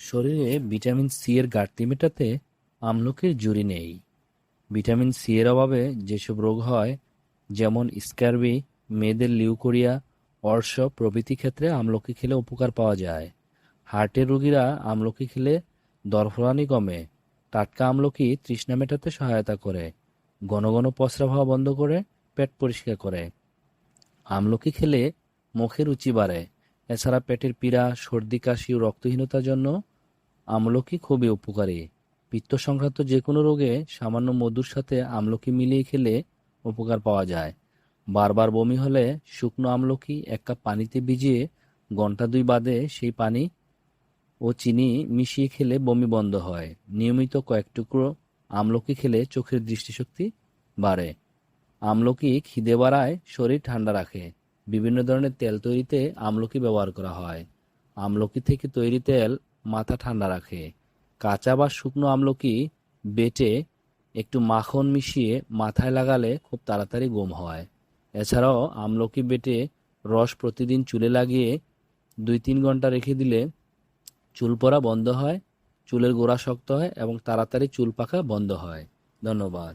শরীরে vitamin C এর ঘাটতি মেটাতে আমলকির জুড়ি নেই। ভিটামিন সি এর অভাবে যেসব রোগ হয়, যেমন স্ক্যারবি, মেয়েদের লিউকোরিয়া, অর্শ প্রভৃতি ক্ষেত্রে আমলকি খেলে উপকার পাওয়া যায়। হার্টের রোগীরা আমলকি খেলে দরফরানি কমে। টাটকা আমলকি তৃষ্ণা মেটাতে সহায়তা করে, ঘন ঘন প্রস্রাব হওয়া বন্ধ করে, পেট পরিষ্কার করে। আমলকি খেলে মুখে রুচি বাড়ে। এছাড়া পেটের পীড়া, সর্দি, কাশি ও রক্তহীনতার জন্য আমলকি খুবই উপকারী। পিত্ত সংক্রান্ত যে কোনো রোগে সামান্য মধুর সাথে আমলকি মিলিয়ে খেলে উপকার পাওয়া যায়। বারবার বমি হলে শুকনো আমলকি 1 কাপ পানিতে ভিজিয়ে ঘন্টা 2 বাদে সেই পানি ও চিনি মিশিয়ে খেলে বমি বন্ধ হয়। নিয়মিত কয়েক টুকরো আমলকি খেলে চোখের দৃষ্টিশক্তি বাড়ে। আমলকি খিদে বাড়ায়, শরীর ঠান্ডা রাখে। বিভিন্ন ধরনের তেল তৈরিতে আমলকি ব্যবহার করা হয়। আমলকি থেকে তৈরি তেল মাথা ঠান্ডা রাখে। কাঁচা বা শুকনো আমলকি বেটে একটু মাখন মিশিয়ে মাথায় লাগালে খুব তাড়াতাড়ি ঘুম হয়। এছাড়াও আমলকি বেটে রস প্রতিদিন চুলে লাগিয়ে 2-3 ঘন্টা রেখে দিলে চুল পড়া বন্ধ হয়, চুলের গোড়া শক্ত হয় এবং তাড়াতাড়ি চুল পাকা বন্ধ হয়। ধন্যবাদ।